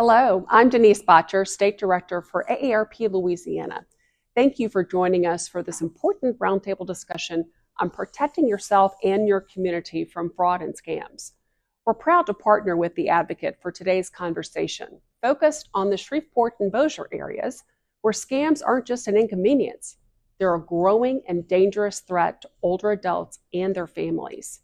Hello, I'm Denise Botcher, State Director for AARP Louisiana. Thank you for joining us for this important roundtable discussion on protecting yourself and your community from fraud and scams. We're proud to partner with the advocate for today's conversation, focused on the Shreveport and Bossier areas, where scams aren't just an inconvenience. They're a growing and dangerous threat to older adults and their families.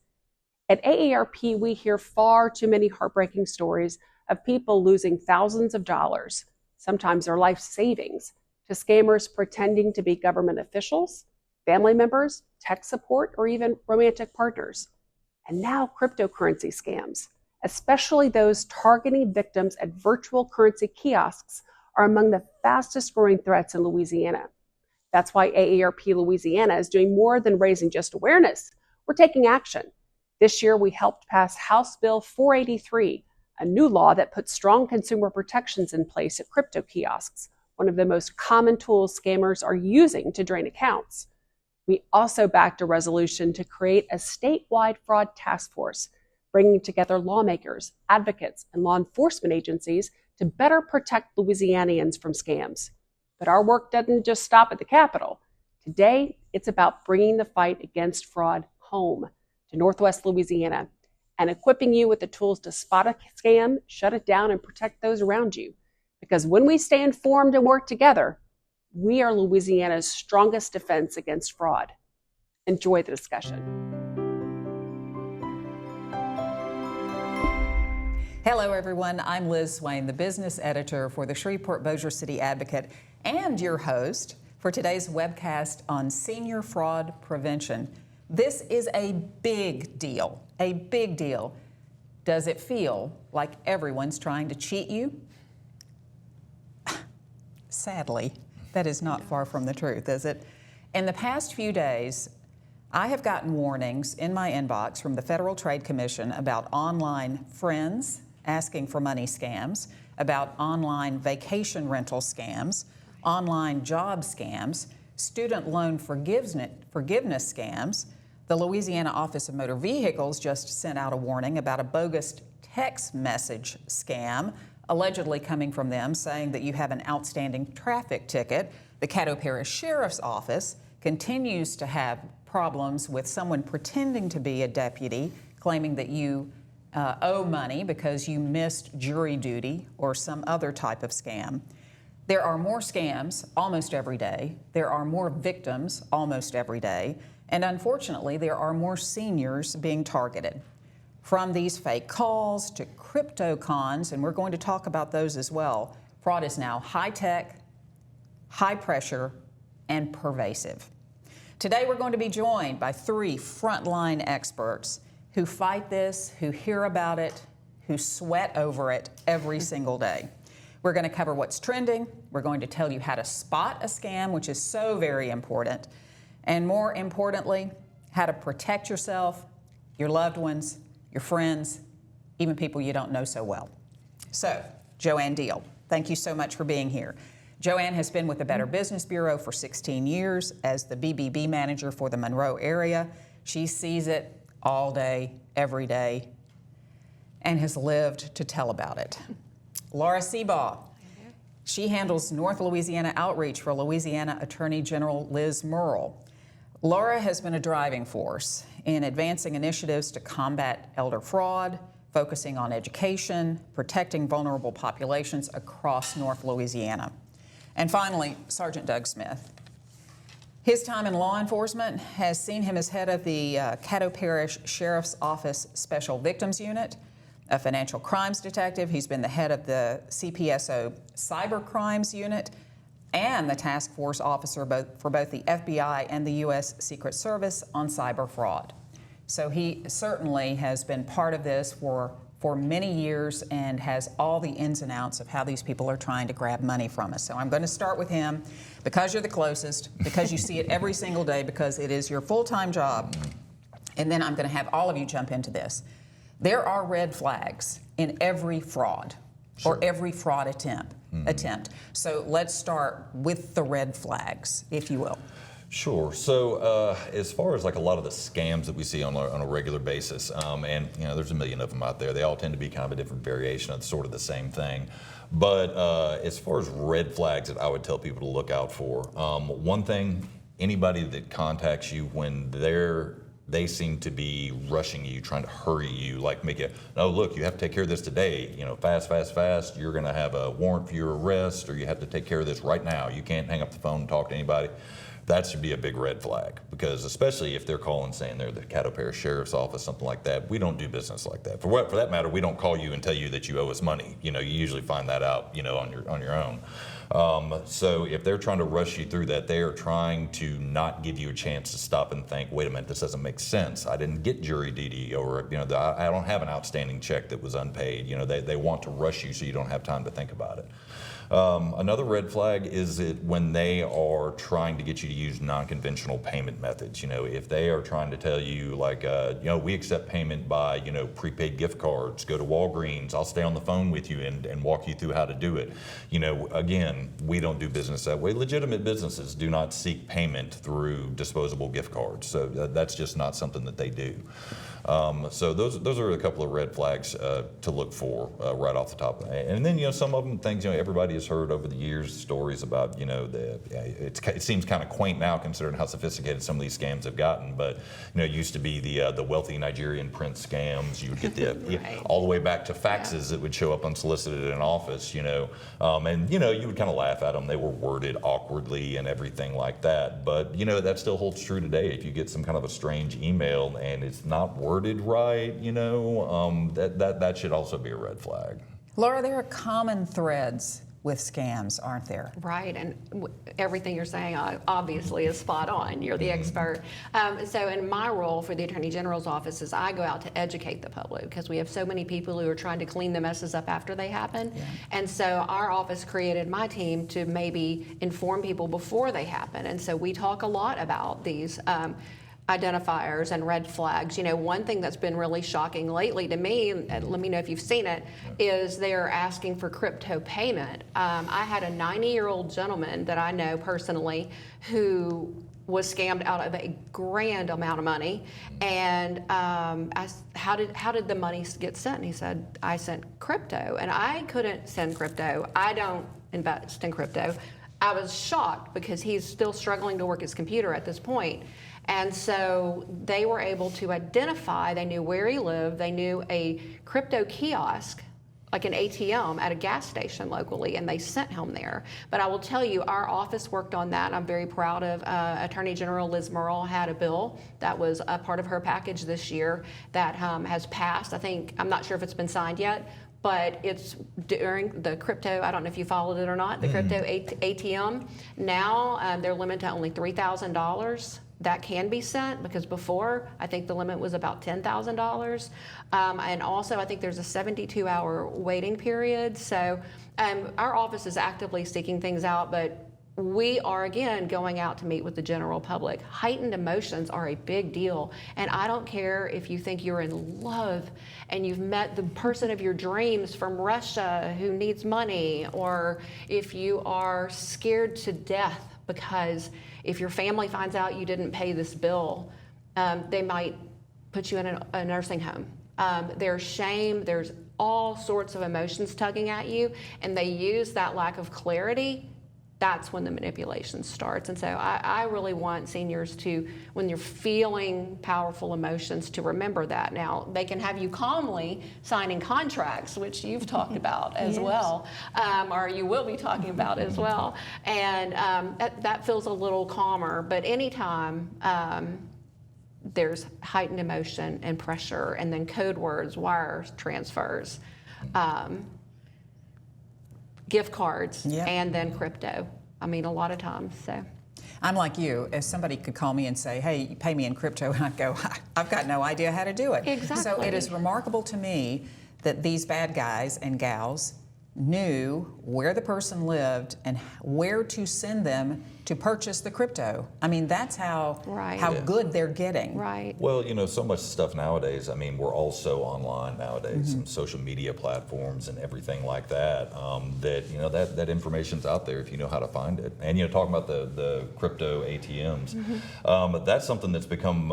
At AARP, we hear far too many heartbreaking stories of people losing thousands of dollars, sometimes their life savings, to scammers pretending to be government officials, family members, tech support, or even romantic partners. And now cryptocurrency scams, especially those targeting victims at virtual currency kiosks, are among the fastest growing threats in Louisiana. That's why AARP Louisiana is doing more than raising just awareness. We're taking action. This year, we helped pass House Bill 483, a new law that puts strong consumer protections in place at crypto kiosks, one of the most common tools scammers are using to drain accounts. We also backed a resolution to create a statewide fraud task force, bringing together lawmakers, advocates, and law enforcement agencies to better protect Louisianians from scams. But our work doesn't just stop at the Capitol. Today, it's about bringing the fight against fraud home to Northwest Louisiana and equipping you with the tools to spot a scam, shut it down, and protect those around you. Because when we stay informed and work together, we are Louisiana's strongest defense against fraud. Enjoy the discussion. Hello, everyone. I'm Liz Swaine, the business editor for the Shreveport-Bossier City Advocate and your host for today's webcast on senior fraud prevention. This is a big deal, a big deal. Does it feel like everyone's trying to cheat you? Sadly, that is not far from the truth, is it? In the past few days, I have gotten warnings in my inbox from the Federal Trade Commission about online friends asking for money scams, about online vacation rental scams, online job scams, student loan forgiveness scams. The Louisiana Office of Motor Vehicles just sent out a warning about a bogus text message scam, allegedly coming from them saying that you have an outstanding traffic ticket. The Caddo Parish Sheriff's Office continues to have problems with someone pretending to be a deputy, claiming that you owe money because you missed jury duty or some other type of scam. There are more scams almost every day. There are more victims almost every day. And unfortunately, there are more seniors being targeted. From these fake calls to crypto cons, and we're going to talk about those as well, fraud is now high-tech, high-pressure, and pervasive. Today, we're going to be joined by three frontline experts who fight this, who hear about it, who sweat over it every single day. We're going to cover what's trending. We're going to tell you how to spot a scam, which is so very important. And more importantly, how to protect yourself, your loved ones, your friends, even people you don't know so well. So, Joanne Deal, thank you so much for being here. Joanne has been with the Better Business Bureau for 16 years as the BBB manager for the Monroe area. She sees it all day, every day, and has lived to tell about it. Laura Seabaugh, she handles North Louisiana outreach for Louisiana Attorney General Liz Murrill. Laura has been a driving force in advancing initiatives to combat elder fraud, focusing on education, protecting vulnerable populations across North Louisiana. And finally, Sergeant Doug Smith. His time in law enforcement has seen him as head of the Caddo Parish Sheriff's Office Special Victims Unit, a financial crimes detective. He's been the head of the CPSO cybercrimes unit, and the task force officer for both the FBI and the U.S. Secret Service on cyber fraud. So he certainly has been part of this for many years and has all the ins and outs of how these people are trying to grab money from us. So I'm going to start with him because you're the closest, because you see it every single day, because it is your full-time job. And then I'm going to have all of you jump into this. There are red flags in every fraud. Sure. Or every fraud attempt. So let's start with the red flags, if you will. Sure. So as far as like a lot of the scams that we see on a regular basis, and there's a million of them out there. They all tend to be kind of a different variation of sort of the same thing. But as far as red flags that I would tell people to look out for, one thing, anybody that contacts you when they seem to be rushing you, trying to hurry you, like make it, no, look, you have to take care of this today, fast, fast, fast. You're going to have a warrant for your arrest, or you have to take care of this right now. You can't hang up the phone and talk to anybody. That should be a big red flag, because especially if they're calling saying they're the Caddo Parish Sheriff's Office, something like that, we don't do business like that. For that matter, we don't call you and tell you that you owe us money. You usually find that out, on your own. So if they're trying to rush you through that, they are trying to not give you a chance to stop and think, wait a minute, this doesn't make sense. I didn't get jury duty, or I don't have an outstanding check that was unpaid. They want to rush you so you don't have time to think about it. Another red flag is when they are trying to get you to use non-conventional payment methods. If they are trying to tell you, like, we accept payment by, prepaid gift cards, go to Walgreens, I'll stay on the phone with you and walk you through how to do it. Again, we don't do business that way. Legitimate businesses do not seek payment through disposable gift cards. So that's just not something that they do. So those are a couple of red flags to look for right off the top. And then some of them things everybody has heard over the years, stories about it seems kind of quaint now considering how sophisticated some of these scams have gotten. But it used to be the wealthy Nigerian prince scams. You would get the Right. all the way back to faxes that would show up unsolicited in an office. And you would kind of laugh at them. They were worded awkwardly and everything like that. But that still holds true today. If you get some kind of a strange email and it's not worded right, that should also be a red flag. Laura, there are common threads with scams, aren't there? Right, and everything you're saying obviously is spot on. You're the expert. So in my role for the Attorney General's office is I go out to educate the public, because we have so many people who are trying to clean the messes up after they happen. Yeah. And so our office created my team to maybe inform people before they happen. And so we talk a lot about these identifiers and red flags. One thing that's been really shocking lately to me, and let me know if you've seen it, is they're asking for crypto payment. I had a 90-year-old gentleman that I know personally who was scammed out of a grand amount of money, and I asked, how did the money get sent? And he said, I sent crypto, and I couldn't send crypto. I don't invest in crypto. I was shocked because he's still struggling to work his computer at this point. And so they were able to identify, they knew where he lived, they knew a crypto kiosk, like an ATM at a gas station locally, and they sent him there. But I will tell you, our office worked on that. I'm very proud of Attorney General Liz Murrell had a bill that was a part of her package this year that has passed. I'm not sure if it's been signed yet, but it's during the crypto, I don't know if you followed it or not, the crypto ATM. Now they're limited to only $3,000. That can be sent, because before I think the limit was about $10,000, and also I think there's a 72-hour waiting period. So our office is actively seeking things out, but we are again going out to meet with the general public. Heightened emotions are a big deal, and I don't care if you think you're in love and you've met the person of your dreams from Russia who needs money, or if you are scared to death because if your family finds out you didn't pay this bill, they might put you in a nursing home. There's shame, there's all sorts of emotions tugging at you, and they use that lack of clarity. That's when the manipulation starts. And so I really want seniors to, when you're feeling powerful emotions, to remember that. Now, they can have you calmly signing contracts, which you've talked about as well, or you will be talking about as well. And that feels a little calmer. But anytime there's heightened emotion and pressure, and then code words, wire transfers, gift cards, and then crypto. I mean, a lot of times, so. I'm like you. If somebody could call me and say, hey, pay me in crypto, and I'd go, I've got no idea how to do it. Exactly. So it is remarkable to me that these bad guys and gals knew where the person lived and where to send them to purchase the crypto. I mean, that's how good they're getting. Right. Well, so much stuff nowadays. I mean, we're all so online nowadays, and social media platforms and everything like that. That information's out there if you know how to find it. And talking about the crypto ATMs, that's something that's become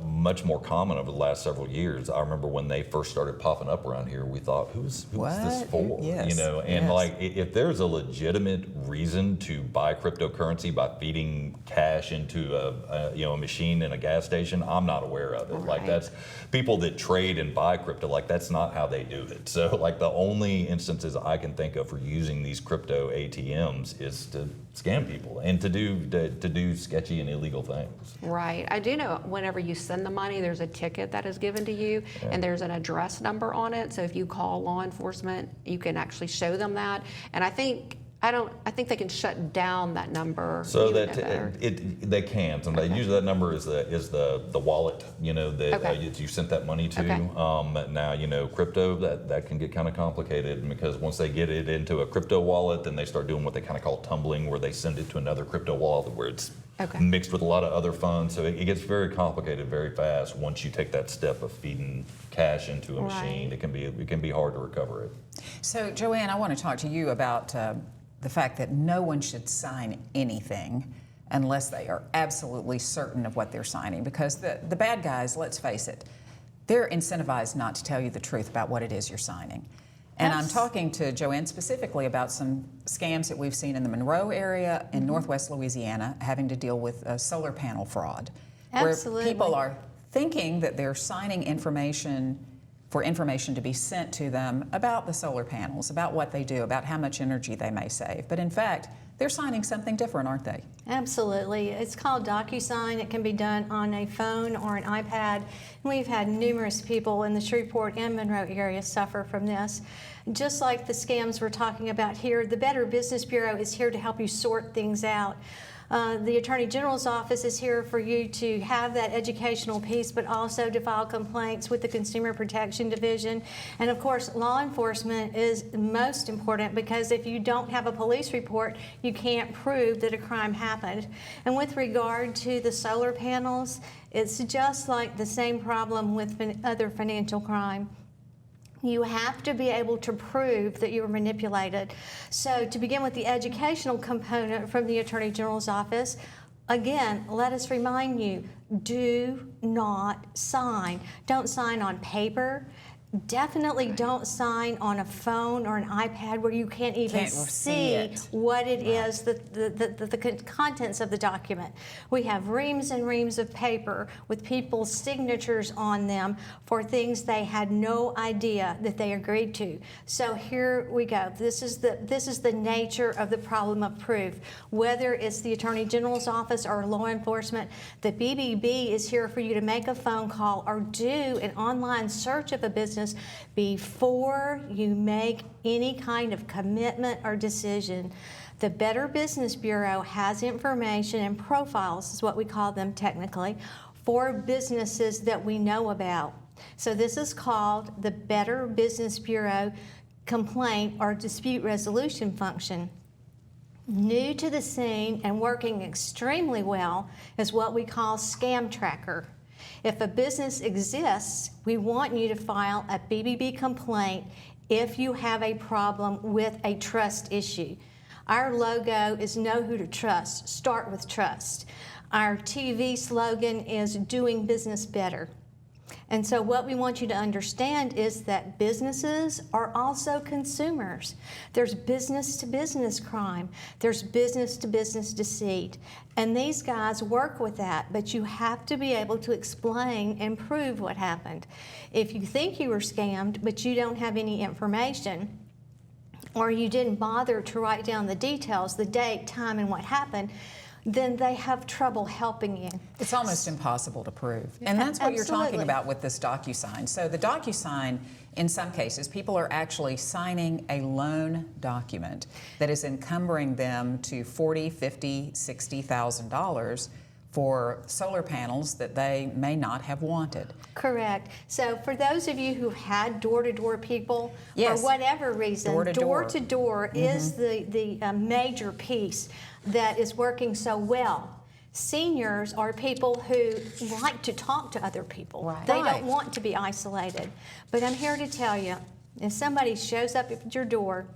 much more common over the last several years. I remember when they first started popping up around here, we thought, who's this for? Yes. And like if there's a legitimate reason to buy cryptocurrency by feeding cash into a machine in a gas station, I'm not aware of it. Right. Like that's people that trade and buy crypto, like that's not how they do it. So like the only instances I can think of for using these crypto ATMs is to scam people and to do sketchy and illegal things. Right. I do know whenever you send the money, there's a ticket that is given to you, and there's an address number on it. So if you call law enforcement, you can actually show them that. And I think they can shut down that number. So they can't, and usually that number is the wallet, that you sent that money to. Okay. Now crypto that can get kind of complicated, because once they get it into a crypto wallet, then they start doing what they kind of call tumbling, where they send it to another crypto wallet where it's mixed with a lot of other funds. So it gets very complicated very fast once you take that step of feeding cash into a machine. It can be hard to recover it. So Joanne, I want to talk to you about the fact that no one should sign anything unless they are absolutely certain of what they're signing, because the bad guys, let's face it, they're incentivized not to tell you the truth about what it is you're signing. And I'm talking to Joanne specifically about some scams that we've seen in the Monroe area in Northwest Louisiana having to deal with solar panel fraud. Absolutely. Where people are thinking that they're signing information for information to be sent to them about the solar panels, about what they do, about how much energy they may save. But in fact, they're signing something different, aren't they? Absolutely. It's called DocuSign. It can be done on a phone or an iPad. We've had numerous people in the Shreveport and Monroe area suffer from this. Just like the scams we're talking about here, the Better Business Bureau is here to help you sort things out. The Attorney General's office is here for you to have that educational piece, but also to file complaints with the Consumer Protection Division. And of course, law enforcement is most important, because if you don't have a police report, you can't prove that a crime happened. And with regard to the solar panels, it's just like the same problem with other financial crime. You have to be able to prove that you were manipulated. So to begin with the educational component from the Attorney General's office, again, let us remind you, do not sign. Don't sign on paper. Definitely don't sign on a phone or an iPad where you can't even see what it is, the contents of the document. We have reams and reams of paper with people's signatures on them for things they had no idea that they agreed to. So here we go. This is the nature of the problem of proof. Whether it's the Attorney General's office or law enforcement, the BBB is here for you to make a phone call or do an online search of a business before you make any kind of commitment or decision. The Better Business Bureau has information and profiles, is what we call them technically, for businesses that we know about. So this is called the Better Business Bureau Complaint or Dispute Resolution Function. New to the scene and working extremely well is what we call Scam Tracker. If a business exists, we want you to file a BBB complaint if you have a problem with a trust issue. Our logo is know who to trust, start with trust. Our TV slogan is doing business better. And so what we want you to understand is that businesses are also consumers. There's business-to-business crime. There's business-to-business deceit. And these guys work with that, but you have to be able to explain and prove what happened. If you think you were scammed, but you don't have any information, or you didn't bother to write down the details, the date, time, and what happened, then they have trouble helping you. It's almost impossible to prove. And that's what you're talking about with this DocuSign. So the DocuSign, in some cases, people are actually signing a loan document that is encumbering them to $40,000, $50,000, $60,000 for solar panels that they may not have wanted. Correct. So for those of you who had door-to-door people, Yes. for whatever reason, Door-to-door. door-to-door is the major piece that is working so well. Seniors are people who like to talk to other people. Right. They Right. don't want to be isolated. But I'm here to tell you, if somebody shows up at your door,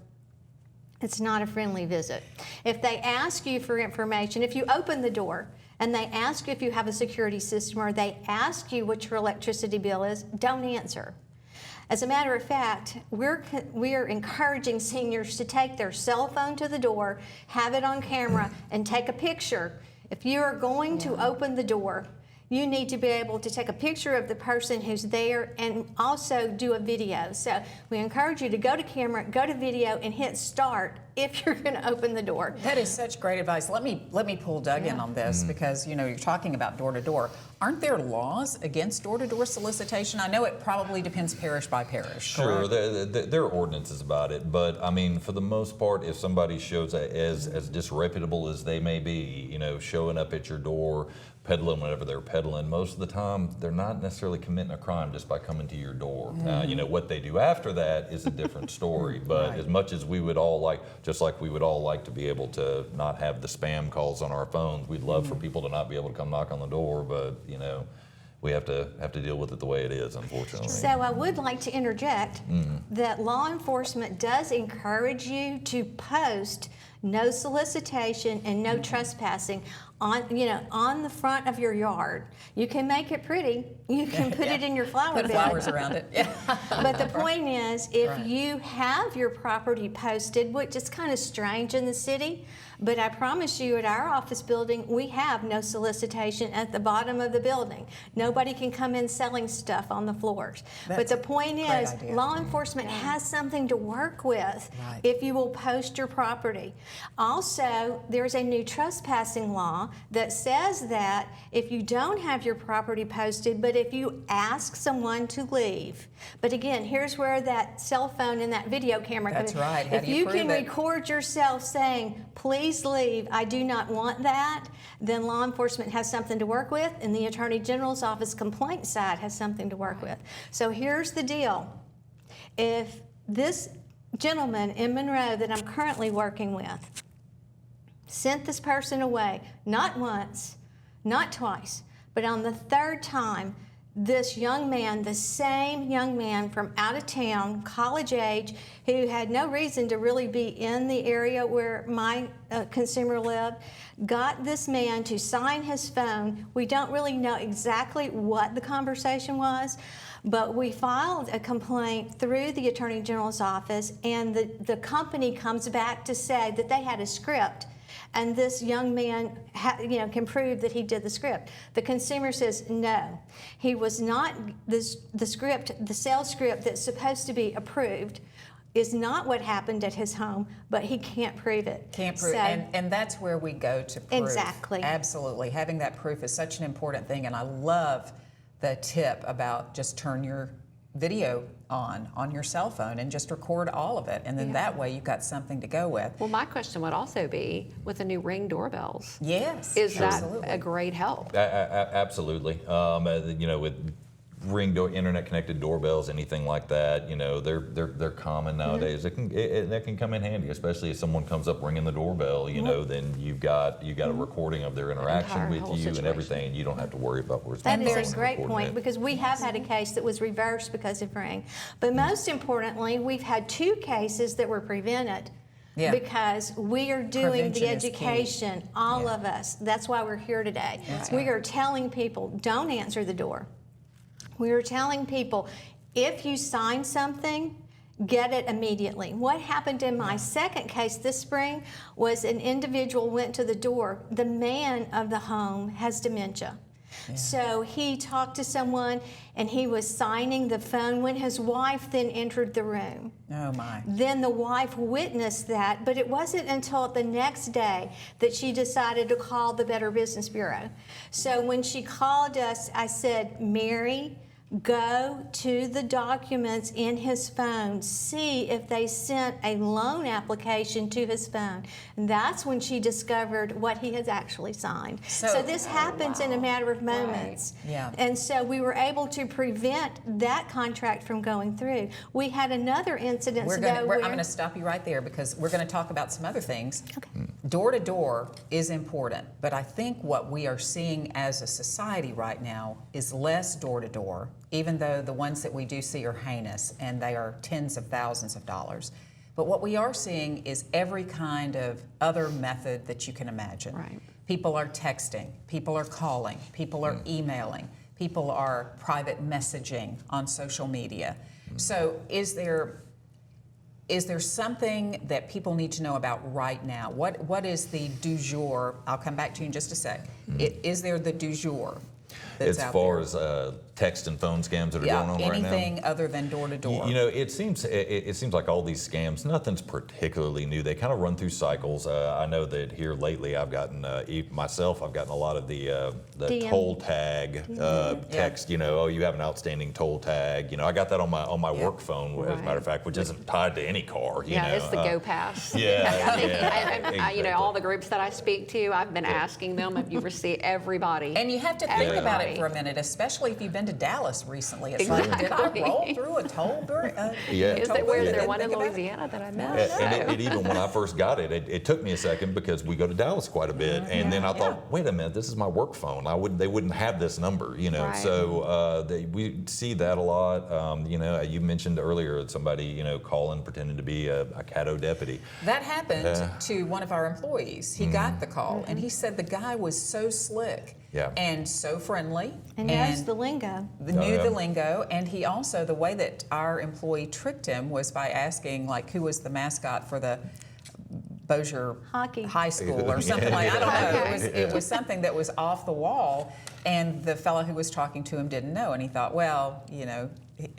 it's not a friendly visit. If they ask you for information, if you open the door and they ask you if you have a security system or they ask you what your electricity bill is, don't answer. As a matter of fact, we are encouraging seniors to take their cell phone to the door, have it on camera, and take a picture. If you are going to open the door, you need to be able to take a picture of the person who's there and also do a video. So we encourage you to go to camera, go to video, and hit start if you're going to open the door. That is such great advice. Let me pull Doug in on this because you're talking about door to door. Aren't there laws against door to door solicitation? I know it probably depends parish by parish. Sure, correct? there are ordinances about it, but I mean, for the most part, if somebody shows as disreputable as they may be, showing up at your door, peddling whatever they're peddling, most of the time they're not necessarily committing a crime just by coming to your door. What they do after that is a different story. But Right. as much as we would all like, just like we would all like to be able to not have the spam calls on our phones, we'd love for people to not be able to come knock on the door, but we have to deal with it the way it is, unfortunately. So I would like to interject that law enforcement does encourage you to post no solicitation and no trespassing on the front of your yard. You can make it pretty. You can put it in your flower Put bed. flowers around it. Yeah. But the point is, if Right. you have your property posted, which is kind of strange in the city, but I promise you at our office building, we have no solicitation at the bottom of the building. Nobody can come in selling stuff on the floors. But That's the a point great is, idea. law enforcement has something to work with Right. if you will post your property. Also, there's a new trespassing law that says that if you don't have your property posted, but if you ask someone to leave, but again, here's where that cell phone and that video camera That's comes in. right. How If do you you prove can it? record yourself saying, please leave, I do not want that, then law enforcement has something to work with, and the Attorney General's office complaint side has something to work with. So here's the deal. If this gentleman in Monroe that I'm currently working with sent this person away, not once, not twice, but on the third time, this young man, the same young man from out of town, college age, who had no reason to really be in the area where my consumer lived, got this man to sign his phone. We don't really know exactly what the conversation was, but we filed a complaint through the Attorney General's office, and the company comes back to say that they had a script. And this young man, can prove that he did the script. The consumer says no, he was not. The script, the sales script that's supposed to be approved, is not what happened at his home, but he can't prove it. Can't prove, So, and that's where we go to proof. Exactly. Absolutely. Having that proof is such an important thing, and I love the tip about just turn your video on your cell phone and just record all of it, and then that way you've got something to go with. Well, my question would also be with the new Ring doorbells. Yes. Is that absolutely. a great help? Absolutely. With Ring internet connected doorbells, anything like that, they're common nowadays. That can come in handy, especially if someone comes up ringing the doorbell. Then you've got a recording of their interaction Entire with whole you and situation. everything, and you don't have to worry about where that is someone's a great recording point, it. because we have had a case that was reversed because of Ring. But most importantly, we've had 2 cases that were prevented. Yeah. Because we are doing the Prevention is key. education, all Yeah. of us. That's why we're here today. That's We right. are telling people, don't answer the door. We are telling people, if you sign something, get it immediately. What happened in my second case this spring was an individual went to the door. The man of the home has dementia. So he talked to someone and he was signing the phone when his wife then entered the room. Oh my. Then the wife witnessed that, but it wasn't until the next day that she decided to call the Better Business Bureau. So when she called us, I said, Mary, go to the documents in his phone, see if they sent a loan application to his phone. And that's when she discovered what he has actually signed. So this happens in a matter of moments. Right. Yeah. And so we were able to prevent that contract from going through. We had another incident I'm going to stop you right there because we're going to talk about some other things. Okay. Door to door is important, but I think what we are seeing as a society right now is less door to door, even though the ones that we do see are heinous and they are tens of thousands of dollars. But what we are seeing is every kind of other method that you can imagine. Right. People are texting, people are calling, people are emailing, people are private messaging on social media. So is there something that people need to know about right now? What is the du jour? I'll come back to you in just a sec. Is there the du jour that's As out far there? as text and phone scams that are going on right now? Anything other than door to door. You know, it seems like all these scams, nothing's particularly new. They kind of run through cycles. I know that here lately, I've gotten I've gotten a lot of the DM. toll tag text. You know, oh, you have an outstanding toll tag. You know, I got that on my work phone, as a Right. matter of fact, which isn't tied to any car. You know, It's the Go Pass. yeah, I think, yeah, you know, all the groups that I speak to, I've been asking them if you receive everybody. And you have to think about it Everybody. for a minute, especially if you've been to Dallas recently. It's like, did I roll through a toll bridge? Yeah. Is there, where is there one in Louisiana that I missed? And it even when I first got it, it took me a second because we go to Dallas quite a bit, and then I thought, wait a minute, this is my work phone. They wouldn't have this number, you know. Right. So we see that a lot. You know, you mentioned earlier somebody, you know, calling pretending to be a Caddo deputy. That happened to one of our employees. He got the call, and he said the guy was so slick and so friendly. And knows the lingo. Knew the lingo, and he also, the way that our employee tricked him was by asking, like, who was the mascot for the Bossier Hockey. High School or something like I don't know. It was something that was off the wall, and the fellow who was talking to him didn't know, and he thought, well, you know,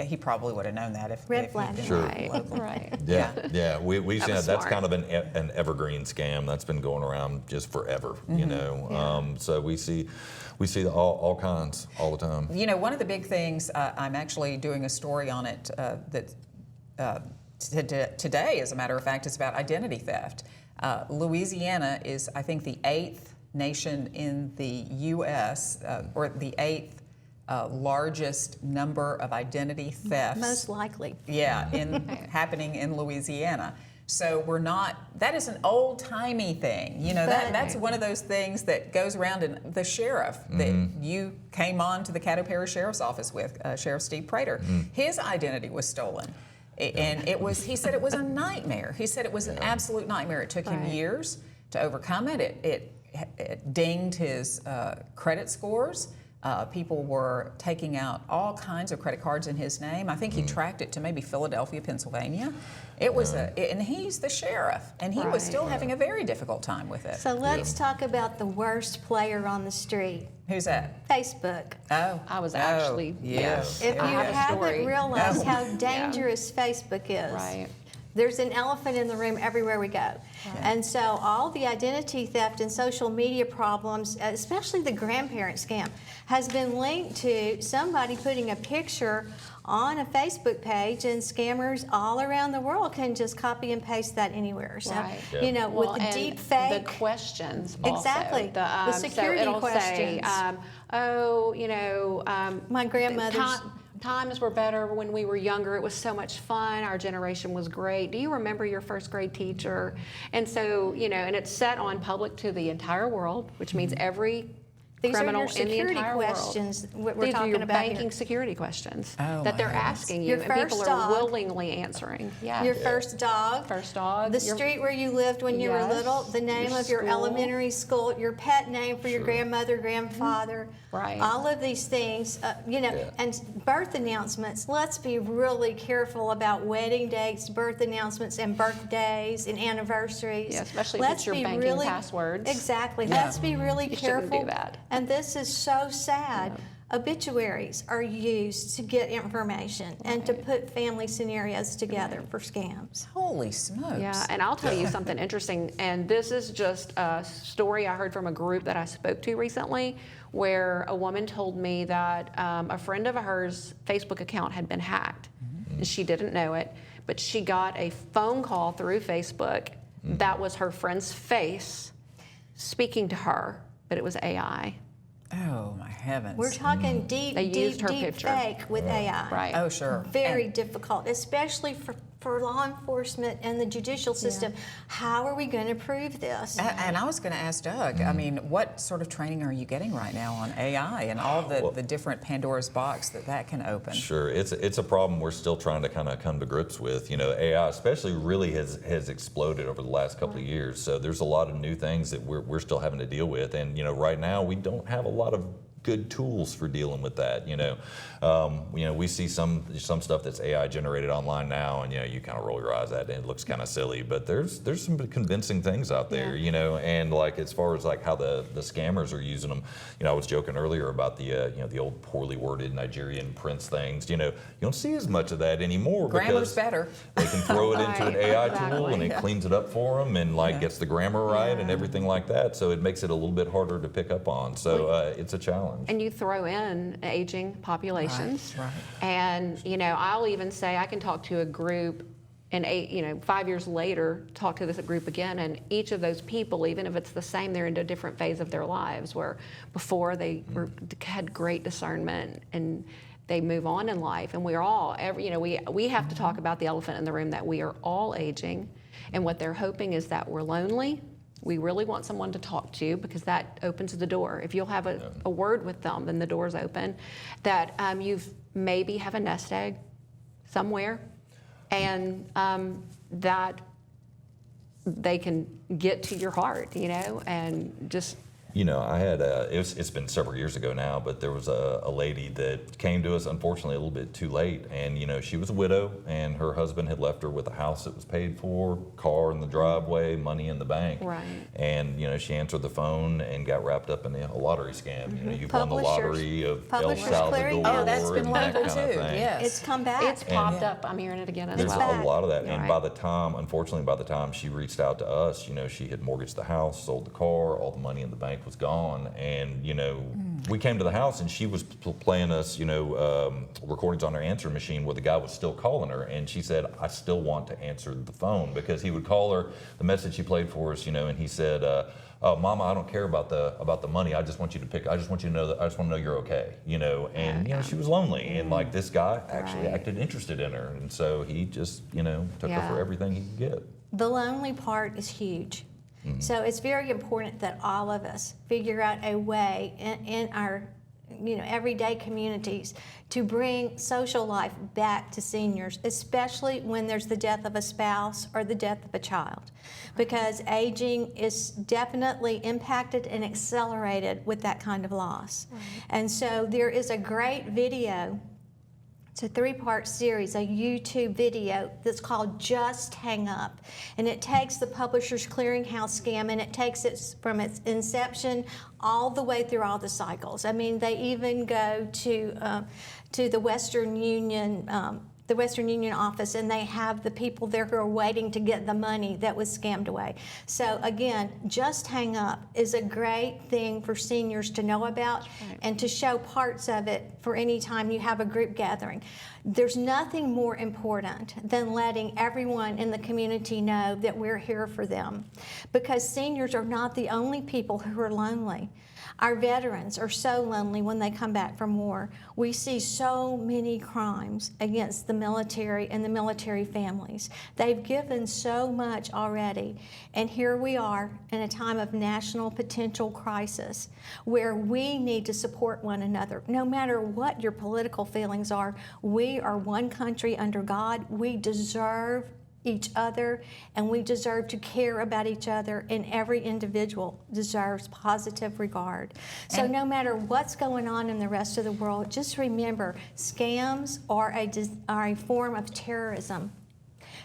he probably would have known that if Red he'd flag. been Sure. local. Right. Yeah. We've seen was that. That's smart. kind of an evergreen scam that's been going around just forever. You know, so we see all kinds all the time. You know, one of the big things, I'm actually doing a story on it today, as a matter of fact, is about identity theft. Louisiana is, I think, the 8th nation in the U.S., or the 8th largest number of identity thefts. Most likely. Yeah, happening in Louisiana. So that is an old-timey thing. You know, that's one of those things that goes around in the sheriff that you came on to the Caddo Parish Sheriff's Office with, Sheriff Steve Prater. His identity was stolen. And he said it was a nightmare. He said it was an absolute nightmare. It took him years to overcome it. It dinged his credit scores. People were taking out all kinds of credit cards in his name. I think he tracked it to maybe Philadelphia, Pennsylvania. It was and he's the sheriff, and he was still having a very difficult time with it. So let's talk about the worst player on the street. Who's that? Facebook. Oh, I was actually, yes. If you I have a haven't story. realized how dangerous Facebook is, Right. there's an elephant in the room everywhere we go. And so all the identity theft and social media problems, especially the grandparent scam, has been linked to somebody putting a picture on a Facebook page, and scammers all around the world can just copy and paste that anywhere. So, Right. you know, Well, with the and deep fake. the questions also. Exactly. The security so it'll questions. Say, My grandmother's. Times were better when we were younger. It was so much fun. Our generation was great. Do you remember your first grade teacher? And so, you know, and it's set on public to the entire world, which means every These are criminal your in the security entire questions world. we're These are talking your about banking here. security questions Oh, that my they're goodness. asking you, Your and people first are dog. willingly answering. Yeah. Your first dog. First dog. The your- street where you lived when you were Yes. little, the name Your of your school. elementary school, your pet name for your grandmother, grandfather. Right. All of these things, and birth announcements. Let's be really careful about wedding dates, birth announcements, and birthdays and anniversaries. Yeah, especially if it's your banking passwords. Exactly. Yeah. Let's be really You shouldn't careful. do that. And this is so sad. Obituaries are used to get information and to Right. put family scenarios together for scams. Holy smokes. Yeah, and I'll tell you something interesting, and this is just a story I heard from a group that I spoke to recently, where a woman told me that a friend of hers Facebook account had been hacked, and she didn't know it, but she got a phone call through Facebook that was her friend's face speaking to her, but it was AI. Oh, my heavens. We're talking deep, They deep, used her deep picture. fake with AI. Right. Oh, sure. Very And- difficult, especially for law enforcement and the judicial system. How are we going to prove this? And I was going to ask Doug, I mean, what sort of training are you getting right now on AI and all the different Pandora's box that can open? Sure, it's a problem we're still trying to kind of come to grips with. You know, AI especially really has exploded over the last couple of years. So there's a lot of new things that we're still having to deal with. And, you know, right now we don't have a lot of good tools for dealing with that. You know, we see some stuff that's AI generated online now, and you kind of roll your eyes at it, and it looks kind of silly. But there's some convincing things out there. Yeah. You know, and like as far as like how the scammers are using them. You know, I was joking earlier about the old poorly worded Nigerian prince things. You know, you don't see as much of that anymore. Grammar's because better. They can throw it into an Right, AI exactly. tool, and it cleans it up for them, and like gets the grammar right and Yeah. everything like that. So it makes it a little bit harder to pick up on. So it's a challenge. And you throw in aging populations. Right. And, you know, I'll even say I can talk to a group and 5 years later, talk to this group again, and each of those people, even if it's the same, they're in a different phase of their lives, where before they had great discernment and they move on in life. And we're all, we have to talk about the elephant in the room, that we are all aging, and what they're hoping is that we're lonely. We really want someone to talk to, because that opens the door. If you'll have a word with them, then the door's open. That you've maybe have a nest egg somewhere, and that they can get to your heart, and just. You know, I had it's been several years ago now, but there was a lady that came to us, unfortunately, a little bit too late. And, you know, she was a widow, and her husband had left her with a house that was paid for, car in the driveway, money in the bank. Right. And, you know, she answered the phone and got wrapped up in a lottery scam. You know, you've won the Publishers- lottery of El Publishers Salvador Clearing. Oh, that's been and that wonderful kind of too. thing. Yes. It's come back. It's popped up. I'm hearing it again as There's well. a lot of that, You're and right. by the time she reached out to us, you know, she had mortgaged the house, sold the car, all the money in the bank was gone, and you know, we came to the house and she was playing us, you know, recordings on her answering machine where the guy was still calling her, and she said, "I still want to answer the phone," because he would call her. The message he played for us, you know, and he said, "Mama, I don't care about the money. I just want you to pick. I just want you to know that. I just want to know you're okay." You know, and you know, she was lonely, and like this guy actually Right. acted interested in her, and so he just, you know, took her Yeah. for everything he could get. The lonely part is huge. So it's very important that all of us figure out a way in our everyday communities to bring social life back to seniors, especially when there's the death of a spouse or the death of a child, because aging is definitely impacted and accelerated with that kind of loss. And so there is a great video. It's a 3-part series, a YouTube video that's called Just Hang Up. And it takes the Publishers Clearinghouse scam, and it takes it from its inception all the way through all the cycles. I mean, they even go to the Western Union office, and they have the people there who are waiting to get the money that was scammed away. So again, Just Hang Up is a great thing for seniors to know about and to show parts of it for any time you have a group gathering. There's nothing more important than letting everyone in the community know that we're here for them, because seniors are not the only people who are lonely. Our veterans are so lonely when they come back from war. We see so many crimes against the military and the military families. They've given so much already. And here we are in a time of national potential crisis where we need to support one another. No matter what your political feelings are, we are one country under God. We deserve each other, and we deserve to care about each other, and every individual deserves positive regard. So no matter what's going on in the rest of the world, just remember, scams are a form of terrorism.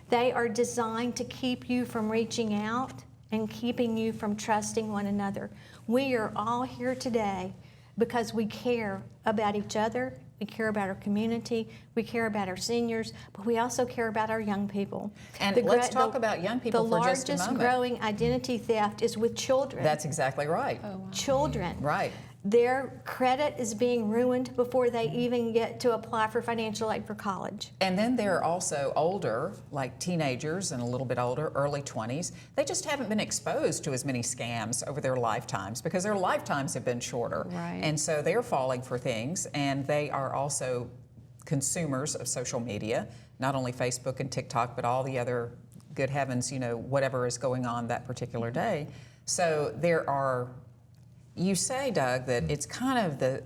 They are designed to keep you from reaching out and keeping you from trusting one another. We are all here today because we care about each other, we care about our community, we care about our seniors, but we also care about our young people. And let's talk about young people for just a The largest moment. growing identity theft is with children. That's exactly right. Children. Right. Their credit is being ruined before they even get to apply for financial aid for college. And then there are also older, like teenagers and a little bit older, early 20s. They just haven't been exposed to as many scams over their lifetimes because their lifetimes have been shorter. Right. And so they're falling for things, and they are also consumers of social media, not only Facebook and TikTok, but all the other, good heavens, whatever is going on that particular day. So there are, you say, Doug, that it's kind of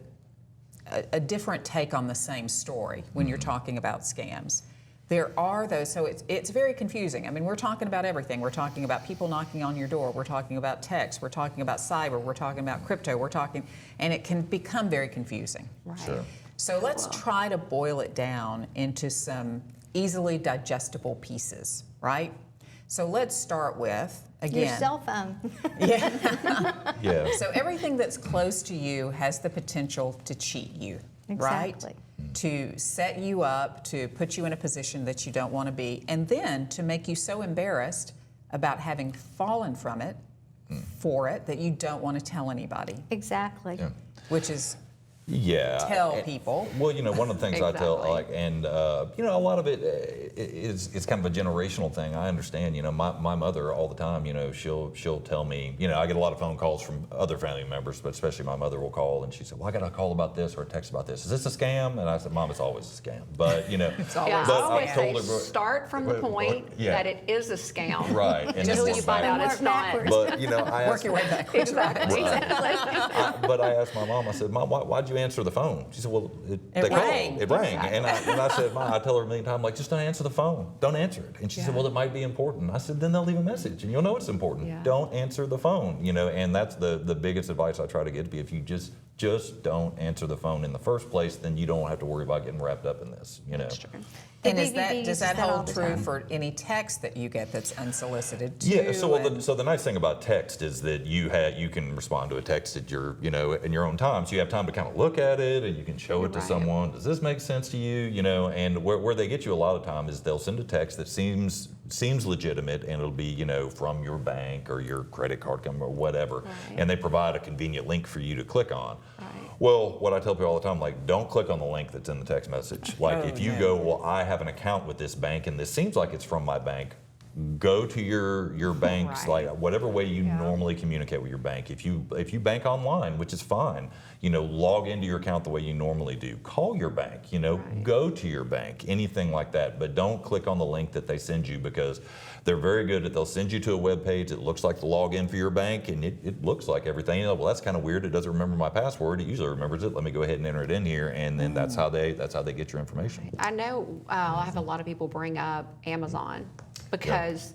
a different take on the same story when you're talking about scams. There are those, so it's very confusing. I mean, we're talking about everything. We're talking about people knocking on your door. We're talking about text. We're talking about cyber. We're talking about crypto. And it can become very confusing. Right. Sure. So let's try to boil it down into some easily digestible pieces, right? So let's start with, again, Your cell phone. Yeah. so everything that's close to you has the potential to cheat you, Exactly. right? To set you up, to put you in a position that you don't want to be, and then to make you so embarrassed about having fallen from it, for it, that you don't want to tell anybody, Exactly. Yeah. which is Yeah. tell people. Well, one of the things I tell, Exactly. a lot of it is kind of a generational thing. I understand. My mother all the time. She'll tell me. I get a lot of phone calls from other family members, but especially my mother will call and she said, "Well, I got a call about this or a text about this. Is this a scam?" And I said, "Mom, it's always a scam." But It's always Yeah, I but always I've say told her, start from the point Yeah. that it is a scam. right, and Just then Until work you find back. out it's Work not. backwards. But I Work asked, your way backwards. Exactly. but I asked my mom. I said, "Mom, why'd you answer the phone?" She said, "Well, It they called. rang." It rang." And I said, "Mom," I tell her a million times, like, just don't answer the phone. Don't answer it. And she said, "Well, it might be important." I said, "Then they'll leave a message, and you'll know it's important. Yeah. Don't answer the phone." And that's the biggest advice I try to give to people. If you just don't answer the phone in the first place, then you don't have to worry about getting wrapped up in this. That's true. The And BBB does uses that that all hold the true time. for any text that you get that's unsolicited too? Yeah. So and- the nice thing about text is that you can respond to a text at your in your own time. So you have time to kind of look at it and you can show it to Right. someone. Does this make sense to you? And where they get you a lot of time is they'll send a text that seems legitimate and it'll be from your bank or your credit card company or whatever, Right. and they provide a convenient link for you to click on. Right. Well, what I tell people all the time, like, don't click on the link that's in the text message. Like, Oh, if you yeah. go, well, I have an account with this bank and this seems like it's from my bank, go to your bank's, Right. like, whatever way you normally communicate with your bank. If you bank online, which is fine, log into your account the way you normally do. Call your bank, Right. go to your bank, anything like that. But don't click on the link that they send you because they're very good at, they'll send you to a web page. It looks like the login for your bank and it looks like everything. Well, that's kind of weird. It doesn't remember my password. It usually remembers it. Let me go ahead and enter it in here. And then that's how they get your information. I know I have a lot of people bring up Amazon because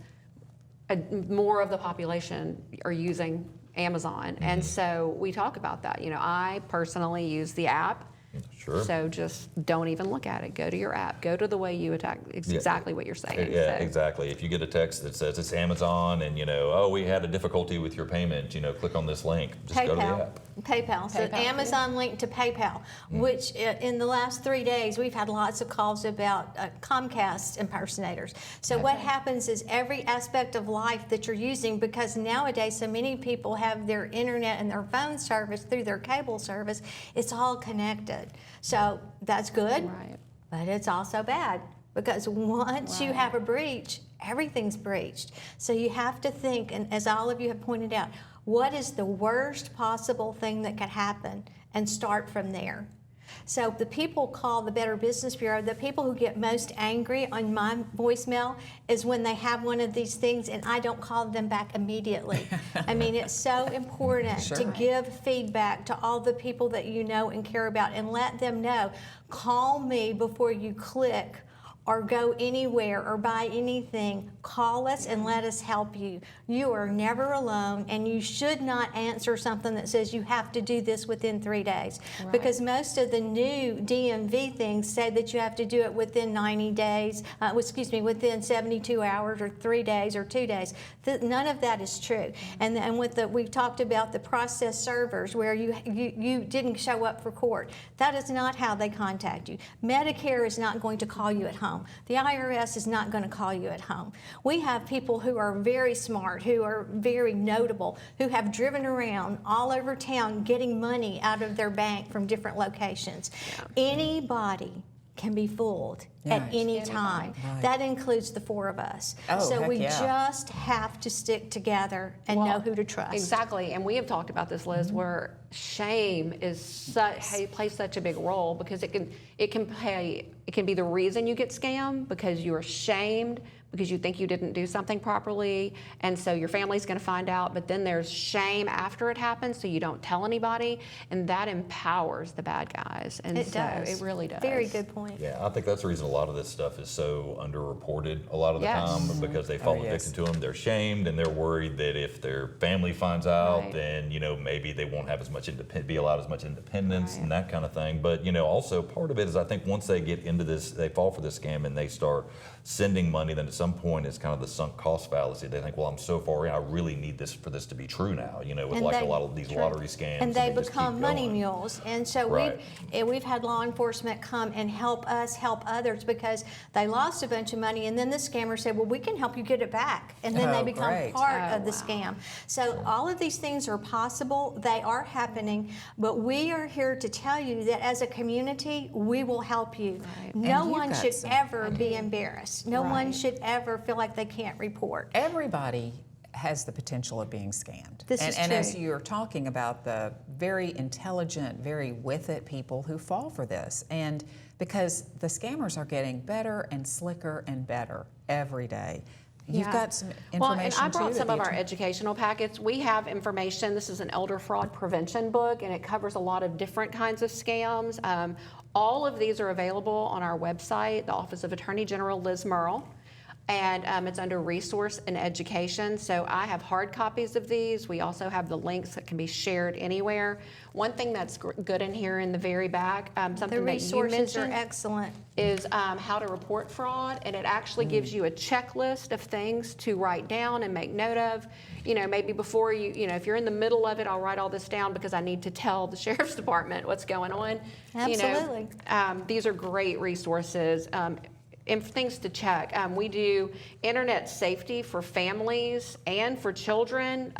more of the population are using Amazon. And so we talk about that. I personally use the app. Sure. So just don't even look at it. Go to your app. Go to the way you attack. It's exactly what you're saying. Yeah, So- exactly. If you get a text that says it's Amazon and oh, we had a difficulty with your payment, click on this link. Just go to the app. PayPal. So PayPal, Amazon linked to PayPal, which in the last 3 days, we've had lots of calls about Comcast impersonators. So what happens is every aspect of life that you're using, because nowadays so many people have their internet and their phone service through their cable service, it's all connected. So that's good, Right. but it's also bad. Because once you have a breach, everything's breached. So you have to think, and as all of you have pointed out, what is the worst possible thing that could happen and start from there. So the people call the Better Business Bureau, the people who get most angry on my voicemail is when they have one of these things and I don't call them back immediately. I mean, it's so important to Sure. give feedback to all the people that you know and care about and let them know, call me before you click or go anywhere or buy anything, call us and let us help you. You are never alone, and you should not answer something that says you have to do this within 3 days. Right. Because most of the new DMV things say that you have to do it within 90 days, within 72 hours or 3 days or 2 days. None of that is true. And with we've talked about the process servers where you didn't show up for court. That is not how they contact you. Medicare is not going to call you at home. The IRS is not going to call you at home. We have people who are very smart, who are very notable, who have driven around all over town getting money out of their bank from different locations. Yeah. Anybody can be fooled at any time. Right. That includes the 4 of us. So we just have to stick together and know who to trust. Exactly, and we have talked about this, Liz, where shame is plays such a big role, because it can be the reason you get scammed, because you're ashamed, because you think you didn't do something properly, and so your family's going to find out, but then there's shame after it happens, so you don't tell anybody, and that empowers the bad guys. And it does. It really does. Very good point. Yeah, I think that's the reason a lot of this stuff is so underreported a lot of the time, because they fall victim to them. They're shamed, and they're worried that if their family finds out, then maybe they won't have as much be allowed as much independence and that kind of thing. But also part of it is, I think once they get into this, they fall for this scam and they start sending money, then at some point it's kind of the sunk cost fallacy. They think, well, I'm so far in, I really need this for this to be true now, with a lot of these lottery scams. And they become money mules. And so we've had law enforcement come and help us help others, because they lost a bunch of money, and then the scammer said, well, we can help you get it back. And then they become part of the scam. So all of these things are possible. They are happening. But we are here to tell you that as a community, we will help you. Right. No one should ever be embarrassed. No one should ever feel like they can't report. Everybody has the potential of being scammed. This is true. And as you're talking about the very intelligent, very with it people who fall for this, and because the scammers are getting better and slicker and better every day. You've got some information Well, and I brought too, some of our educational packets. We have information. This is an elder fraud prevention book, and it covers a lot of different kinds of scams. All of these are available on our website, the Office of Attorney General Liz Merle, and it's under Resource and Education. So I have hard copies of these. We also have the links that can be shared anywhere. One thing that's good in here in the very back, something that you mentioned, the resources are excellent, is how to report fraud, and it actually gives you a checklist of things to write down and make note of. Maybe before if you're in the middle of it, I'll write all this down because I need to tell the sheriff's department what's going on. Absolutely. These are great resources. And things to check. We do internet safety for families and for children.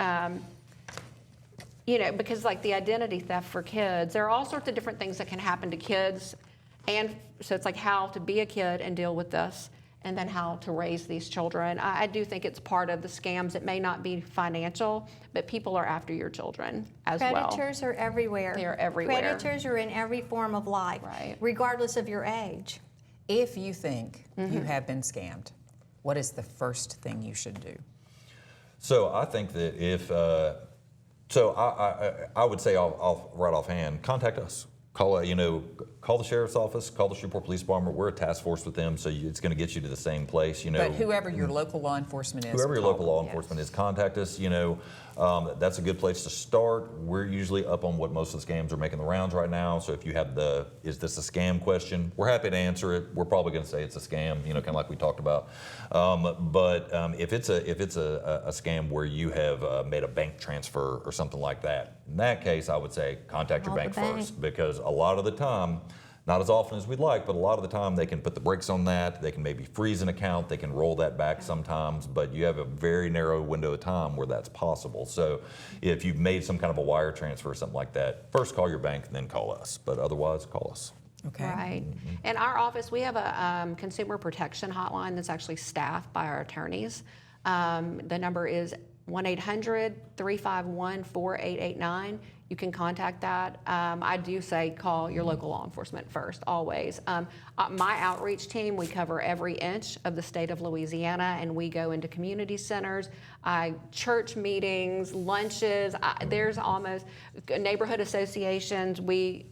Because like the identity theft for kids, there are all sorts of different things that can happen to kids. And so it's like how to be a kid and deal with this, and then how to raise these children. I do think it's part of the scams. It may not be financial, but people are after your children as well. Predators are everywhere. They are everywhere. Predators are in every form of life, regardless of your age. If you think you have been scammed, what is the first thing you should do? So I think that if, I would say off right offhand, contact us. Call the sheriff's office, call the Shreveport Police Department. We're a task force with them, so it's going to get you to the same place. But whoever your local law enforcement is, whoever your local law enforcement is, contact us. That's a good place to start. We're usually up on what most of the scams are making the rounds right now. So if you have is this a scam question, we're happy to answer it. We're probably going to say it's a scam, kind of like we talked about. But if it's a scam where you have made a bank transfer or something like that, in that case, I would say contact your bank first, because a lot of the time, not as often as we'd like, but a lot of the time they can put the brakes on that. They can maybe freeze an account. They can roll that back sometimes, but you have a very narrow window of time where that's possible. So if you've made some kind of a wire transfer or something like that, first call your bank and then call us, but otherwise call us. Okay. Right. In our office, we have a consumer protection hotline that's actually staffed by our attorneys. The number is 1-800-351-4889. You can contact that. I do say call your local law enforcement first, always. My outreach team, we cover every inch of the state of Louisiana, and we go into community centers, church meetings, lunches. There's almost neighborhood associations. We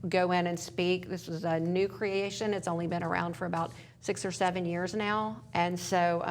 go in and speak. This was a new creation. It's only been around for about 6 or 7 years now. And so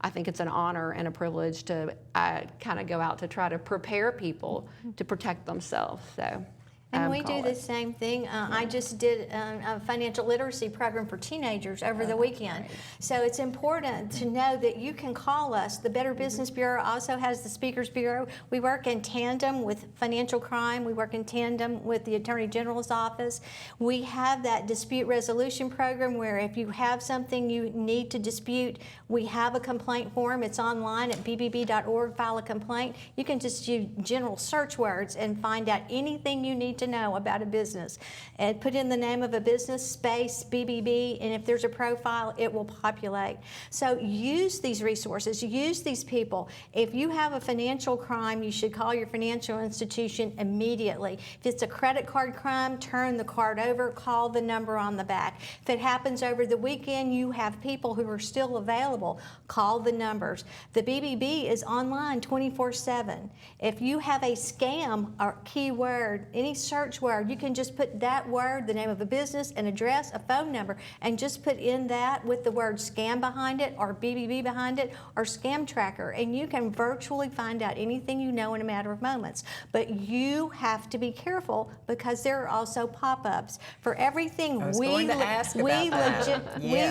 I think it's an honor and a privilege to kind of go out to try to prepare people to protect themselves. So. And we do the same thing. I just did a financial literacy program for teenagers over the weekend. Right. So it's important to know that you can call us. The Better Business Bureau also has the Speakers Bureau. We work in tandem with financial crime. We work in tandem with the Attorney General's office. We have that dispute resolution program where if you have something you need to dispute, we have a complaint form. It's online at bbb.org, file a complaint. You can just use general search words and find out anything you need to know about a business, and put in the name of a business, space BBB, and if there's a profile, it will populate. So use these resources, use these people. If you have a financial crime, you should call your financial institution immediately. If it's a credit card crime, turn the card over, call the number on the back. If it happens over the weekend, you have people who are still available, call the numbers. The BBB is online 24/7. If you have a scam or keyword, any search word, you can just put that word, the name of a business, an address, a phone number, and just put in that with the word scam behind it or BBB behind it or scam tracker, and you can virtually find out anything you know in a matter of moments. But you have to be careful because there are also pop-ups. For everything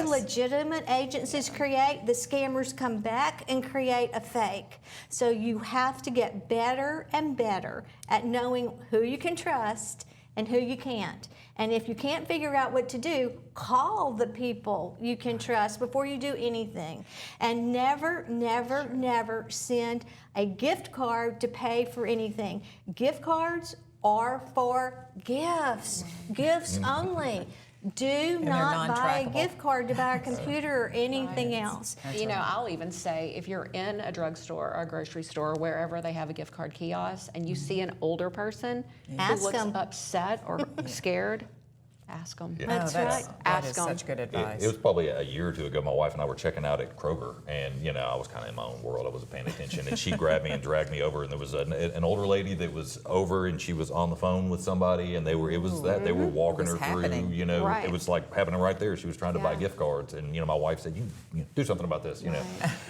legitimate agencies create, the scammers come back and create a fake. So you have to get better and better at knowing who you can trust and who you can't. And if you can't figure out what to do, call the people you can trust before you do anything. And never, never, never send a gift card to pay for anything. Gift cards are for gifts, gifts only. Do not buy a gift card to buy a computer or anything else. You know, I'll even say if you're in a drugstore or a grocery store, wherever they have a gift card kiosk, and you see an older person who looks upset or scared, ask them. Yeah. That's right. That is Ask 'em. such good advice. It was probably a year or two ago. My wife and I were checking out at Kroger, and I was kind of in my own world. I wasn't paying attention, and she grabbed me and dragged me over. And there was an older lady that was over, and she was on the phone with somebody, and they were walking her happening. through. Right. It was like happening right there. She was trying to buy gift cards, and my wife said, "You do something about this."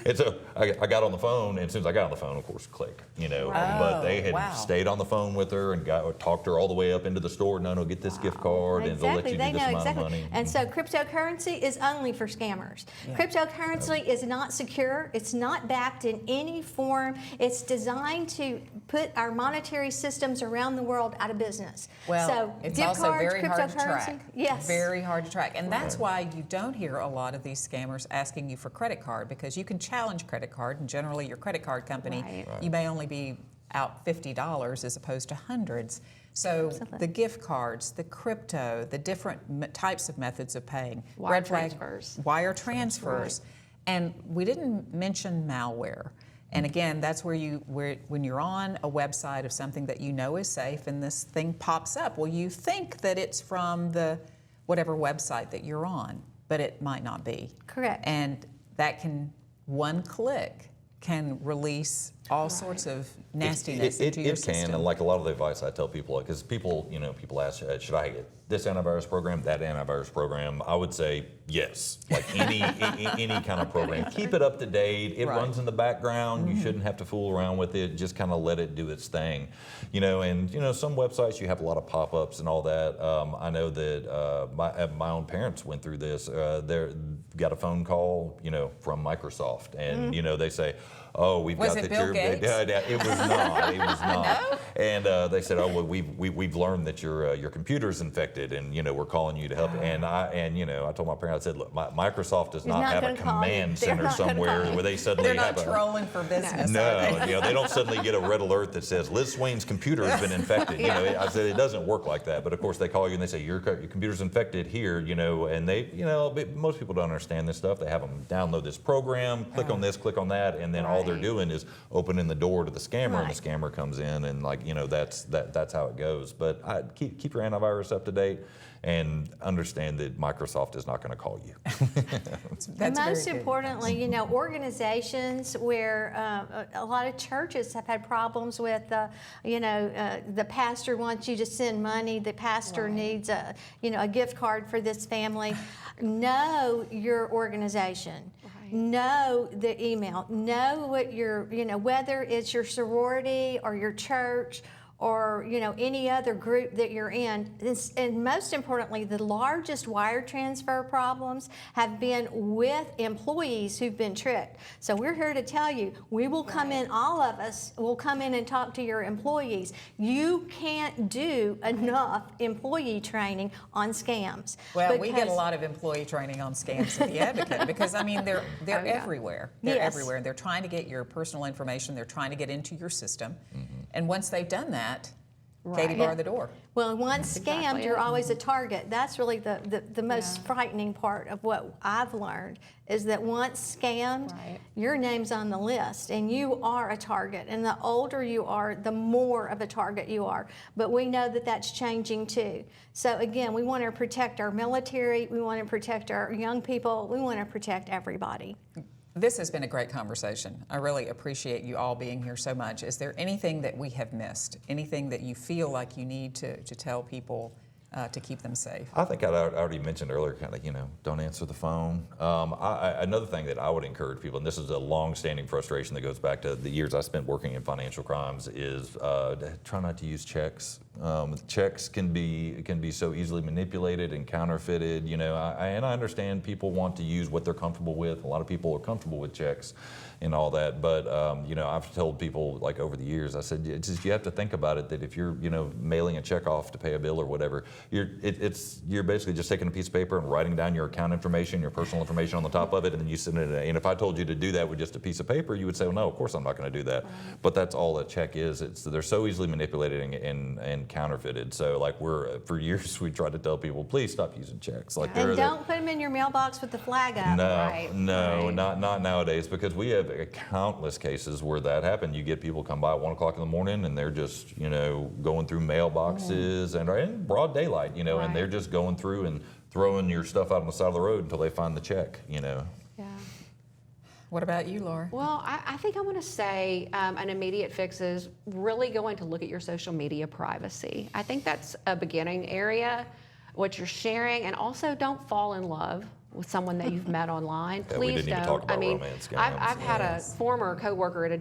And so I got on the phone, and as soon as I got on the phone, of course, click. But they had stayed on the phone with her and talked her all the way up into the store. No, get this gift card, and they'll let you do this amount of money. And so cryptocurrency is only for scammers. Yeah. Cryptocurrency is not secure. It's not backed in any form. It's designed to put our monetary systems around the world out of business. Well, so it's gift also cards, very hard to cryptocurrency, track. yes. Very hard to track. And that's why you don't hear a lot of these scammers asking you for credit card, because you can challenge credit card, and generally your credit card company, you may only be out $50 as opposed to hundreds. So the gift cards, the crypto, the different types of methods of paying, wire transfers. Wire transfers. And we didn't mention malware. And again, that's where when you're on a website of something that you know is safe and this thing pops up, well, you think that it's from the whatever website that you're on, but it might not be. Correct. And that one click can release all sorts of nastiness into your system. It can, and like a lot of the advice I tell people, because people ask, should I get this antivirus program, that antivirus program? I would say yes, like any kind of program. Keep it up to date. It runs in the background. You shouldn't have to fool around with it. Just kind of let it do its thing, And some websites you have a lot of pop-ups and all that. I know that my own parents went through this. They got a phone call, from Microsoft, and they say, "Oh, we've got it Bill Gates? It was not. It was not." And they said, "Oh, well, we've learned that your computer's infected, and we're calling you to help." And I told my parents, I said, "Look, Microsoft does not have a command center somewhere where they suddenly They're have not trolling for business. No, they don't suddenly get a red alert that says Liz Swain's computer has been infected." I said it doesn't work like that. But of course, they call you and they say your computer's infected here, and they, most people don't understand this stuff. They have them download this program, click on this, click on that, and then all they're doing is open opening the door to the scammer, and Right. the scammer comes in, and like, you know, that's how it goes. But keep your antivirus up to date, and understand that Microsoft is not going to call you. And very most good. importantly, you know, organizations where a lot of churches have had problems with, you know, the pastor wants you to send money, the pastor needs a, you know, a gift card for this family. Know your organization. Know the email. Know what your, you know, whether it's your sorority or your church or, you know, any other group that you're in. And most importantly, the largest wire transfer problems have been with employees who've been tricked. So we're here to tell you, we will come in, all of us will come in and talk to your employees. You can't do enough employee training on scams. Well, we get a because- lot of employee training on scams at the Advocate because, I mean, they're everywhere. They're Yes. everywhere. They're trying to get your personal information. They're trying to get into your system. And once they've done that, Katie bar the door. Well, once Exactly scammed, it. you're always a target. That's really the most frightening part of what I've learned is that once scammed, Right. your name's on the list and you are a target. And the older you are, the more of a target you are. But we know that that's changing too. So again, we want to protect our military. We want to protect our young people. We want to protect everybody. This has been a great conversation. I really appreciate you all being here so much. Is there anything that we have missed? Anything that you feel like you need to tell people to keep them safe? I think I already mentioned earlier, kind of, you know, don't answer the phone. Another thing that I would encourage people, and this is a long-standing frustration that goes back to the years I spent working in financial crimes, is try not to use checks. Checks can be so easily manipulated and counterfeited. You know, and I understand people want to use what they're comfortable with. A lot of people are comfortable with checks and all that, but you know, I've told people like over the years, I said, it's just, you have to think about it that if you're, you know, mailing a check off to pay a bill or whatever, you're basically just taking a piece of paper and writing down your account information, your personal information on the top of it, and then you send it. And if I told you to do that with just a piece of paper, you would say, well, no, of course I'm not going to do that. But that's all a check is. They're so easily manipulated and counterfeited. So like for years we tried to tell people, please stop using checks. Like And don't put them in your mailbox with the flag up. No, not nowadays, because we have countless cases where that happened. You get people come by at 1 o'clock in the morning and they're just, you know, going through mailboxes and in broad daylight, you know, and they're just going through and throwing your stuff out on the side of the road until they find the check, you know. Yeah. What about you, Laura? Well, I think I want to say an immediate fix is really going to look at your social media privacy. I think that's a beginning area, what you're sharing, and also don't fall in love with someone that you've met online. Yeah, we Please didn't even don't. talk about I mean, romance scams. I've had a former coworker in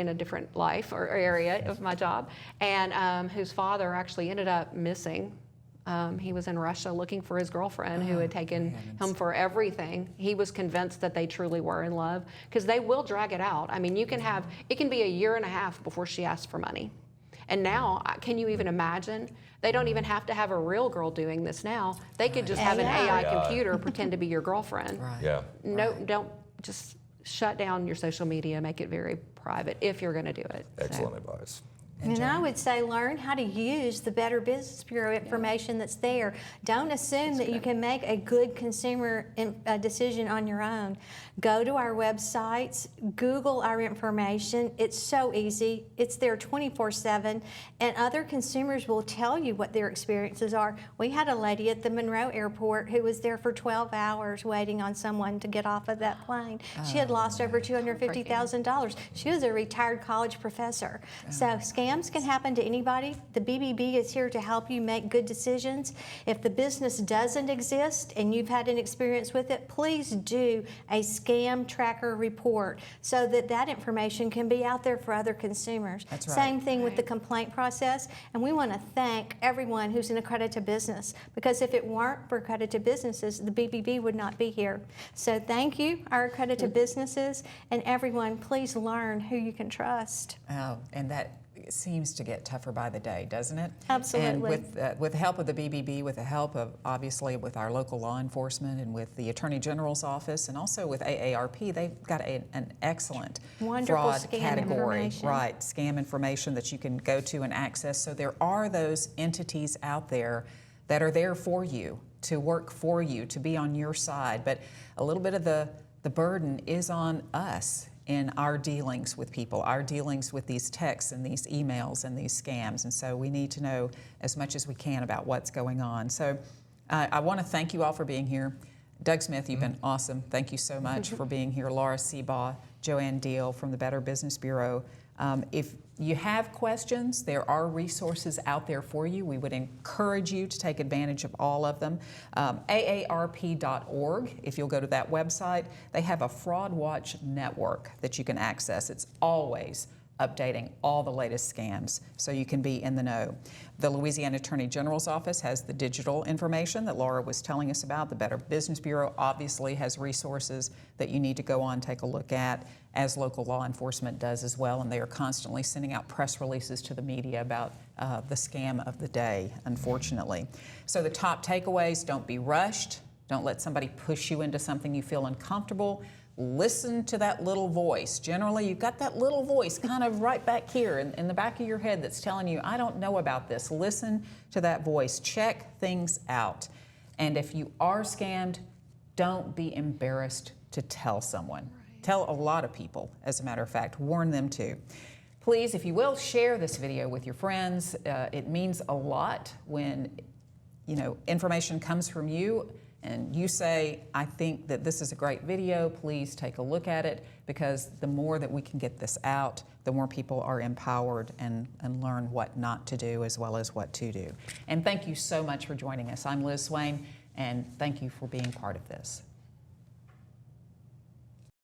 a different life or area of my job, and whose father actually ended up missing. He was in Russia looking for his girlfriend who had taken him for everything. He was convinced that they truly were in love because they will drag it out. I mean, it can be a year and a half before she asks for money. And now, can you even imagine? They don't even have to have a real girl doing this now. They could just have an AI computer pretend to be your girlfriend. Yeah. No, don't just shut down your social media, make it very private if you're going to do it. Excellent advice. And I would say learn how to use the Better Business Bureau information that's there. Don't assume that you can make a good consumer decision on your own. Go to our websites, Google our information. It's so easy. It's there 24/7, and other consumers will tell you what their experiences are. We had a lady at the Monroe airport who was there for 12 hours waiting on someone to get off of that plane. She had lost over $250,000. She was a retired college professor. So scams can happen to anybody. The BBB is here to help you make good decisions. If the business doesn't exist and you've had an experience with it, please do a scam tracker report so that information can be out there for other consumers. That's right. Same thing with the complaint process. And we want to thank everyone who's an accredited business, because if it weren't for accredited businesses, the BBB would not be here. So thank you, our accredited businesses, and everyone, please learn who you can trust. Oh, and that seems to get tougher by the day, doesn't it? Absolutely. And with the help of the BBB, with the help of, obviously, with our local law enforcement and with the Attorney General's office and also with AARP, they've got an excellent Wonderful fraud scam category. information. Right, scam information that you can go to and access. So there are those entities out there that are there for you, to work for you, to be on your side. But a little bit of the burden is on us in our dealings with people, our dealings with these texts and these emails and these scams. And so we need to know as much as we can about what's going on. So I want to thank you all for being here. Doug Smith, you've been awesome. Thank you so much for being here. Laura Seabaugh, Joanne Deal from the Better Business Bureau. If you have questions, there are resources out there for you. We would encourage you to take advantage of all of them. AARP.org, if you'll go to that website, they have a fraud watch network that you can access. It's always updating all the latest scams so you can be in the know. The Louisiana Attorney General's Office has the digital information that Laura was telling us about. The Better Business Bureau obviously has resources that you need to go on, take a look at, as local law enforcement does as well, and they are constantly sending out press releases to the media about the scam of the day, unfortunately. So the top takeaways: don't be rushed. Don't let somebody push you into something you feel uncomfortable. Listen to that little voice. Generally, you've got that little voice kind of right back here in the back of your head that's telling you, I don't know about this. Listen to that voice. Check things out. And if you are scammed, don't be embarrassed to tell someone. Right. Tell a lot of people, as a matter of fact. Warn them too. Please, if you will, share this video with your friends. It means a lot when, information comes from you and you say, I think that this is a great video, please take a look at it, because the more that we can get this out, the more people are empowered and learn what not to do as well as what to do. And thank you so much for joining us. I'm Liz Swaine, and thank you for being part of this.